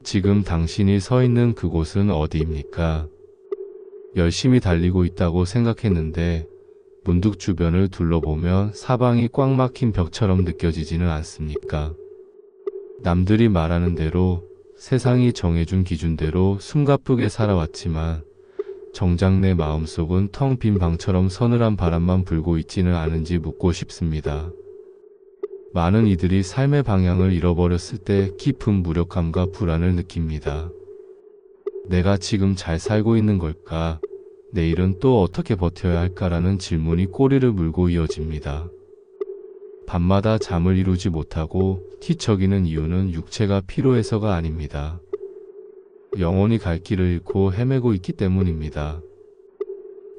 지금 당신이 서 있는 그곳은 어디입니까? 열심히 달리고 있다고 생각했는데 문득 주변을 둘러보면 사방이 꽉 막힌 벽처럼 느껴지지는 않습니까? 남들이 말하는 대로 세상이 정해준 기준대로 숨가쁘게 살아왔지만 정작 내 마음속은 텅 빈 방처럼 서늘한 바람만 불고 있지는 않은지 묻고 싶습니다. 많은 이들이 삶의 방향을 잃어버렸을 때 깊은 무력함과 불안을 느낍니다. 내가 지금 잘 살고 있는 걸까? 내일은 또 어떻게 버텨야 할까라는 질문이 꼬리를 물고 이어집니다. 밤마다 잠을 이루지 못하고 뒤척이는 이유는 육체가 피로해서가 아닙니다. 영혼이 갈 길을 잃고 헤매고 있기 때문입니다.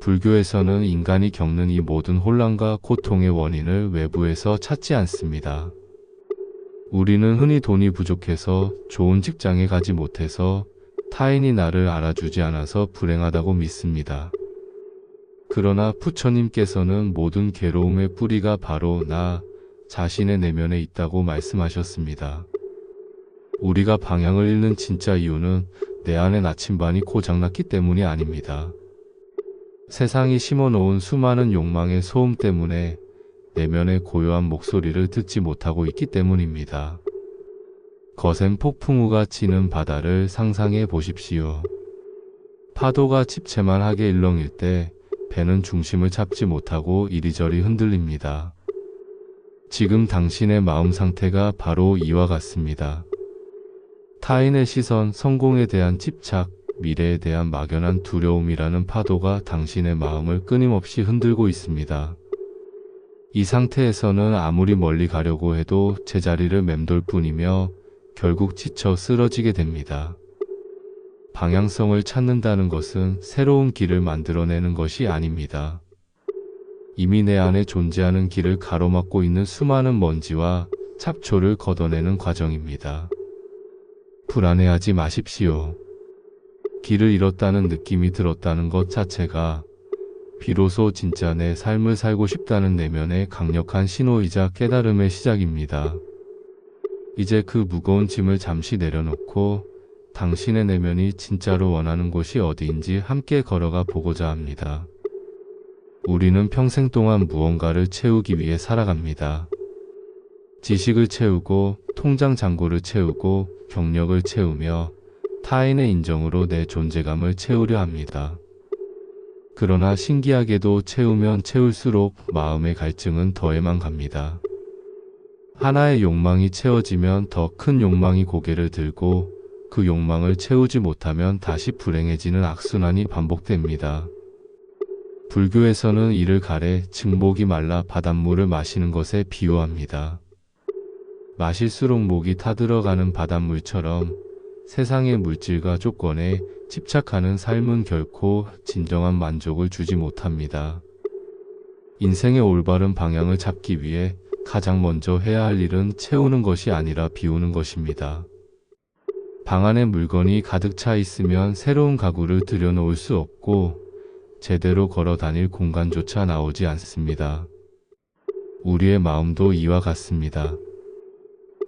불교에서는 인간이 겪는 이 모든 혼란과 고통의 원인을 외부에서 찾지 않습니다. 우리는 흔히 돈이 부족해서 좋은 직장에 가지 못해서 타인이 나를 알아주지 않아서 불행하다고 믿습니다. 그러나 부처님께서는 모든 괴로움의 뿌리가 바로 나 자신의 내면에 있다고 말씀하셨습니다. 우리가 방향을 잃는 진짜 이유는 내 안의 나침반이 고장났기 때문이 아닙니다. 세상이 심어놓은 수많은 욕망의 소음 때문에 내면의 고요한 목소리를 듣지 못하고 있기 때문입니다. 거센 폭풍우가 치는 바다를 상상해 보십시오. 파도가 집채만하게 일렁일 때 배는 중심을 잡지 못하고 이리저리 흔들립니다. 지금 당신의 마음 상태가 바로 이와 같습니다. 타인의 시선, 성공에 대한 집착, 미래에 대한 막연한 두려움이라는 파도가 당신의 마음을 끊임없이 흔들고 있습니다. 이 상태에서는 아무리 멀리 가려고 해도 제자리를 맴돌 뿐이며 결국 지쳐 쓰러지게 됩니다. 방향성을 찾는다는 것은 새로운 길을 만들어내는 것이 아닙니다. 이미 내 안에 존재하는 길을 가로막고 있는 수많은 먼지와 잡초를 걷어내는 과정입니다. 불안해하지 마십시오. 길을 잃었다는 느낌이 들었다는 것 자체가 비로소 진짜 내 삶을 살고 싶다는 내면의 강력한 신호이자 깨달음의 시작입니다. 이제 그 무거운 짐을 잠시 내려놓고 당신의 내면이 진짜로 원하는 곳이 어디인지 함께 걸어가 보고자 합니다. 우리는 평생 동안 무언가를 채우기 위해 살아갑니다. 지식을 채우고 통장 잔고를 채우고 경력을 채우며 타인의 인정으로 내 존재감을 채우려 합니다. 그러나 신기하게도 채우면 채울수록 마음의 갈증은 더해만 갑니다. 하나의 욕망이 채워지면 더 큰 욕망이 고개를 들고 그 욕망을 채우지 못하면 다시 불행해지는 악순환이 반복됩니다. 불교에서는 이를 가래 증목이 말라 바닷물을 마시는 것에 비유합니다. 마실수록 목이 타들어가는 바닷물처럼 세상의 물질과 조건에 집착하는 삶은 결코 진정한 만족을 주지 못합니다. 인생의 올바른 방향을 잡기 위해 가장 먼저 해야 할 일은 채우는 것이 아니라 비우는 것입니다. 방 안에 물건이 가득 차 있으면 새로운 가구를 들여놓을 수 없고 제대로 걸어 다닐 공간조차 나오지 않습니다. 우리의 마음도 이와 같습니다.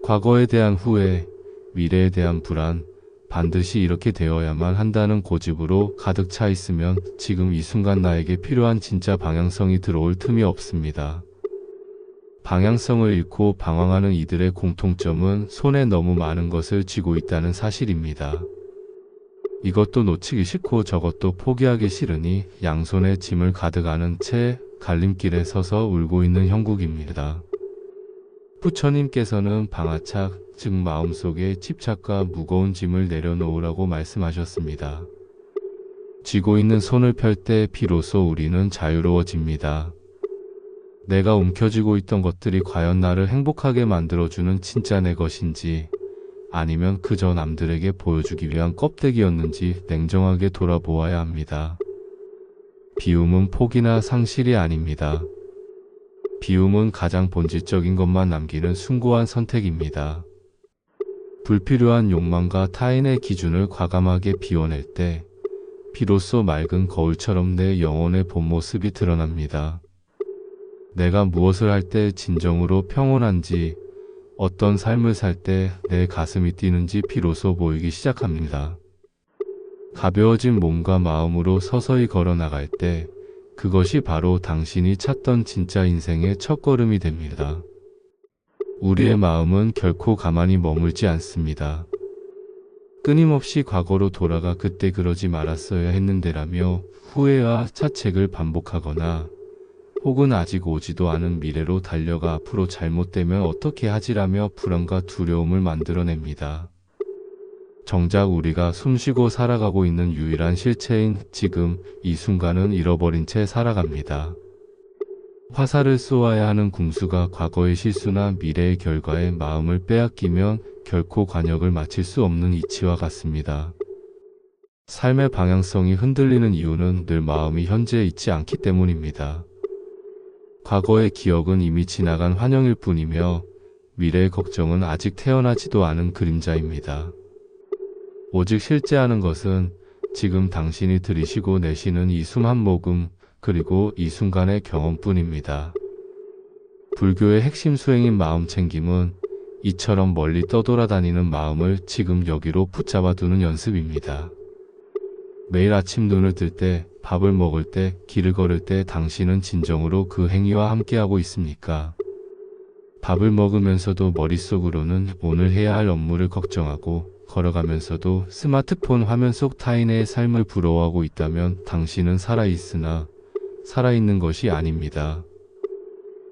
과거에 대한 후회, 미래에 대한 불안, 반드시 이렇게 되어야만 한다는 고집으로 가득 차 있으면 지금 이 순간 나에게 필요한 진짜 방향성이 들어올 틈이 없습니다. 방향성을 잃고 방황하는 이들의 공통점은 손에 너무 많은 것을 쥐고 있다는 사실입니다. 이것도 놓치기 싫고 저것도 포기하기 싫으니 양손에 짐을 가득 안은 채 갈림길에 서서 울고 있는 형국입니다. 부처님께서는 방아착, 즉 마음속에 집착과 무거운 짐을 내려놓으라고 말씀하셨습니다. 쥐고 있는 손을 펼 때 비로소 우리는 자유로워집니다. 내가 움켜쥐고 있던 것들이 과연 나를 행복하게 만들어주는 진짜 내 것인지 아니면 그저 남들에게 보여주기 위한 껍데기였는지 냉정하게 돌아보아야 합니다. 비움은 포기나 상실이 아닙니다. 비움은 가장 본질적인 것만 남기는 숭고한 선택입니다. 불필요한 욕망과 타인의 기준을 과감하게 비워낼 때 비로소 맑은 거울처럼 내 영혼의 본 모습이 드러납니다. 내가 무엇을 할 때 진정으로 평온한지, 어떤 삶을 살 때 내 가슴이 뛰는지 비로소 보이기 시작합니다. 가벼워진 몸과 마음으로 서서히 걸어 나갈 때 그것이 바로 당신이 찾던 진짜 인생의 첫걸음이 됩니다. 우리의 마음은 결코 가만히 머물지 않습니다. 끊임없이 과거로 돌아가 그때 그러지 말았어야 했는데라며 후회와 자책을 반복하거나 혹은 아직 오지도 않은 미래로 달려가 앞으로 잘못되면 어떻게 하지라며 불안과 두려움을 만들어냅니다. 정작 우리가 숨쉬고 살아가고 있는 유일한 실체인 지금 이 순간은 잃어버린 채 살아갑니다. 화살을 쏘아야 하는 궁수가 과거의 실수나 미래의 결과에 마음을 빼앗기면 결코 관역을 맞출 수 없는 이치와 같습니다. 삶의 방향성이 흔들리는 이유는 늘 마음이 현재에 있지 않기 때문입니다. 과거의 기억은 이미 지나간 환영일 뿐이며 미래의 걱정은 아직 태어나지도 않은 그림자입니다. 오직 실제하는 것은 지금 당신이 들이쉬고 내쉬는 이 숨 한 모금 그리고 이 순간의 경험뿐입니다. 불교의 핵심 수행인 마음챙김은 이처럼 멀리 떠돌아다니는 마음을 지금 여기로 붙잡아 두는 연습입니다. 매일 아침 눈을 뜰 때, 밥을 먹을 때, 길을 걸을 때 당신은 진정으로 그 행위와 함께하고 있습니까? 밥을 먹으면서도 머릿속으로는 오늘 해야 할 업무를 걱정하고 걸어가면서도 스마트폰 화면 속 타인의 삶을 부러워하고 있다면 당신은 살아있으나 살아있는 것이 아닙니다.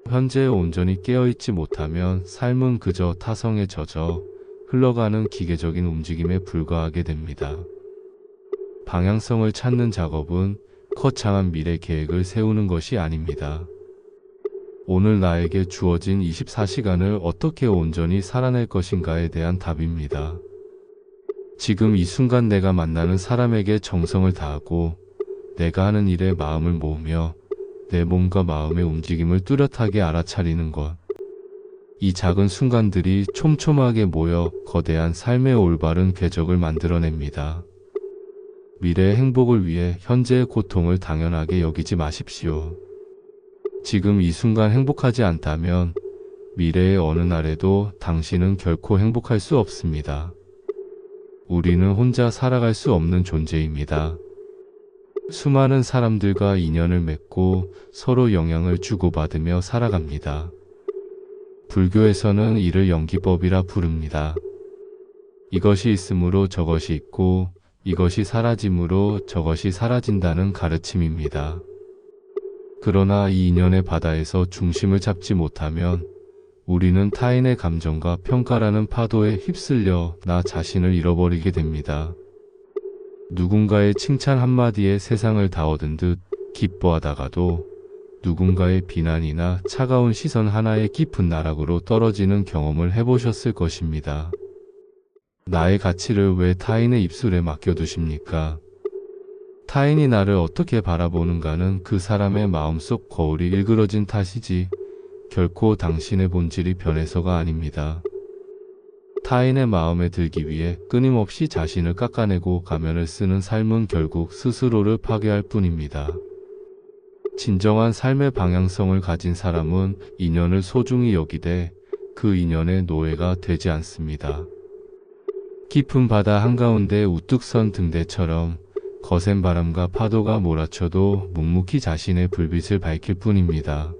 현재에 온전히 깨어있지 못하면 삶은 그저 타성에 젖어 흘러가는 기계적인 움직임에 불과하게 됩니다. 방향성을 찾는 작업은 거창한 미래 계획을 세우는 것이 아닙니다. 오늘 나에게 주어진 24시간을 어떻게 온전히 살아낼 것인가에 대한 답입니다. 지금 이 순간 내가 만나는 사람에게 정성을 다하고 내가 하는 일에 마음을 모으며 내 몸과 마음의 움직임을 뚜렷하게 알아차리는 것. 이 작은 순간들이 촘촘하게 모여 거대한 삶의 올바른 궤적을 만들어냅니다. 미래의 행복을 위해 현재의 고통을 당연하게 여기지 마십시오. 지금 이 순간 행복하지 않다면 미래의 어느 날에도 당신은 결코 행복할 수 없습니다. 우리는 혼자 살아갈 수 없는 존재입니다. 수많은 사람들과 인연을 맺고 서로 영향을 주고받으며 살아갑니다. 불교에서는 이를 연기법이라 부릅니다. 이것이 있으므로 저것이 있고 이것이 사라짐으로 저것이 사라진다는 가르침입니다. 그러나 이 인연의 바다에서 중심을 잡지 못하면 우리는 타인의 감정과 평가라는 파도에 휩쓸려 나 자신을 잃어버리게 됩니다. 누군가의 칭찬 한마디에 세상을 다 얻은 듯 기뻐하다가도 누군가의 비난이나 차가운 시선 하나에 깊은 나락으로 떨어지는 경험을 해보셨을 것입니다. 나의 가치를 왜 타인의 입술에 맡겨두십니까? 타인이 나를 어떻게 바라보는가는 그 사람의 마음속 거울이 일그러진 탓이지 결코 당신의 본질이 변해서가 아닙니다. 타인의 마음에 들기 위해 끊임없이 자신을 깎아내고 가면을 쓰는 삶은 결국 스스로를 파괴할 뿐입니다. 진정한 삶의 방향성을 가진 사람은 인연을 소중히 여기되 그 인연의 노예가 되지 않습니다. 깊은 바다 한가운데 우뚝 선 등대처럼 거센 바람과 파도가 몰아쳐도 묵묵히 자신의 불빛을 밝힐 뿐입니다.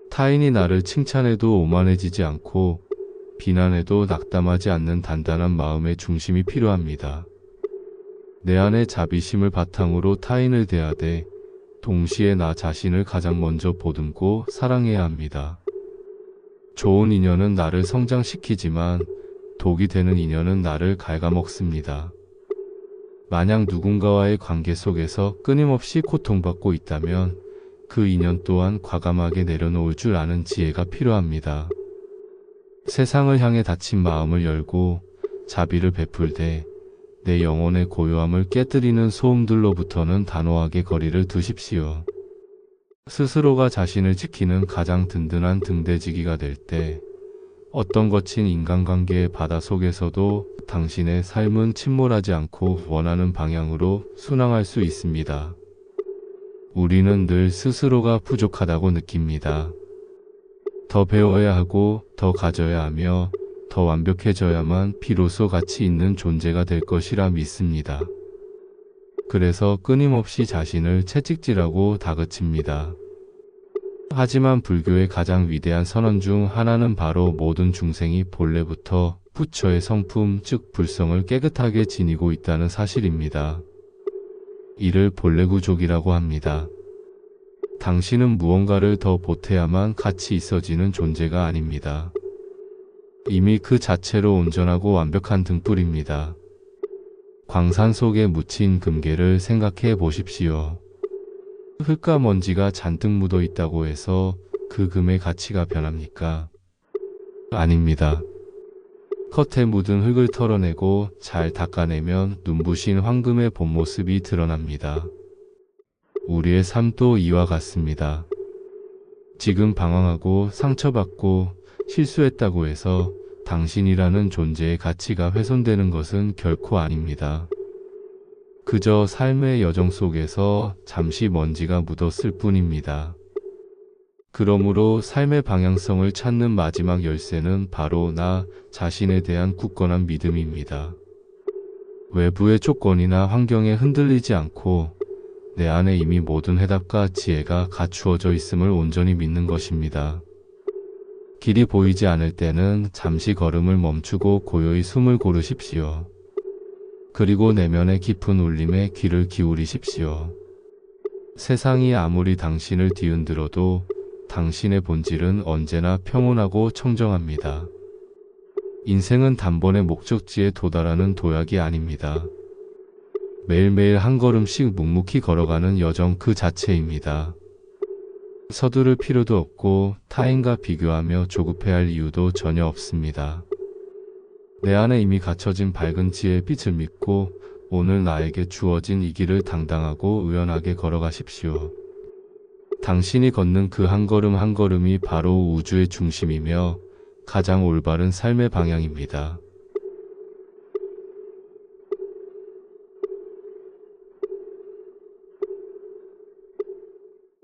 타인이 나를 칭찬해도 오만해지지 않고 비난해도 낙담하지 않는 단단한 마음의 중심이 필요합니다. 내 안의 자비심을 바탕으로 타인을 대하되 동시에 나 자신을 가장 먼저 보듬고 사랑해야 합니다. 좋은 인연은 나를 성장시키지만 독이 되는 인연은 나를 갉아먹습니다. 만약 누군가와의 관계 속에서 끊임없이 고통받고 있다면 그 인연 또한 과감하게 내려놓을 줄 아는 지혜가 필요합니다. 세상을 향해 닫힌 마음을 열고 자비를 베풀되 내 영혼의 고요함을 깨뜨리는 소음들로부터는 단호하게 거리를 두십시오. 스스로가 자신을 지키는 가장 든든한 등대지기가 될 때 어떤 거친 인간관계의 바다 속에서도 당신의 삶은 침몰하지 않고 원하는 방향으로 순항할 수 있습니다. 우리는 늘 스스로가 부족하다고 느낍니다. 더 배워야 하고 더 가져야 하며 더 완벽해져야만 비로소 가치 있는 존재가 될 것이라 믿습니다. 그래서 끊임없이 자신을 채찍질하고 다그칩니다. 하지만 불교의 가장 위대한 선언 중 하나는 바로 모든 중생이 본래부터 부처의 성품, 즉 불성을 깨끗하게 지니고 있다는 사실입니다. 이를 본래구족이라고 합니다. 당신은 무언가를 더 보태야만 가치 있어지는 존재가 아닙니다. 이미 그 자체로 온전하고 완벽한 등불입니다. 광산 속에 묻힌 금괴를 생각해 보십시오. 흙과 먼지가 잔뜩 묻어 있다고 해서 그 금의 가치가 변합니까? 아닙니다. 겉에 묻은 흙을 털어내고 잘 닦아내면 눈부신 황금의 본 모습이 드러납니다. 우리의 삶도 이와 같습니다. 지금 방황하고 상처받고 실수했다고 해서 당신이라는 존재의 가치가 훼손되는 것은 결코 아닙니다. 그저 삶의 여정 속에서 잠시 먼지가 묻었을 뿐입니다. 그러므로 삶의 방향성을 찾는 마지막 열쇠는 바로 나 자신에 대한 굳건한 믿음입니다. 외부의 조건이나 환경에 흔들리지 않고 내 안에 이미 모든 해답과 지혜가 갖추어져 있음을 온전히 믿는 것입니다. 길이 보이지 않을 때는 잠시 걸음을 멈추고 고요히 숨을 고르십시오. 그리고 내면의 깊은 울림에 귀를 기울이십시오. 세상이 아무리 당신을 뒤흔들어도 당신의 본질은 언제나 평온하고 청정합니다. 인생은 단번에 목적지에 도달하는 도약이 아닙니다. 매일매일 한 걸음씩 묵묵히 걸어가는 여정 그 자체입니다. 서두를 필요도 없고 타인과 비교하며 조급해할 이유도 전혀 없습니다. 내 안에 이미 갖춰진 밝은 지혜의 빛을 믿고 오늘 나에게 주어진 이 길을 당당하고 의연하게 걸어가십시오. 당신이 걷는 그 한 걸음 한 걸음이 바로 우주의 중심이며 가장 올바른 삶의 방향입니다.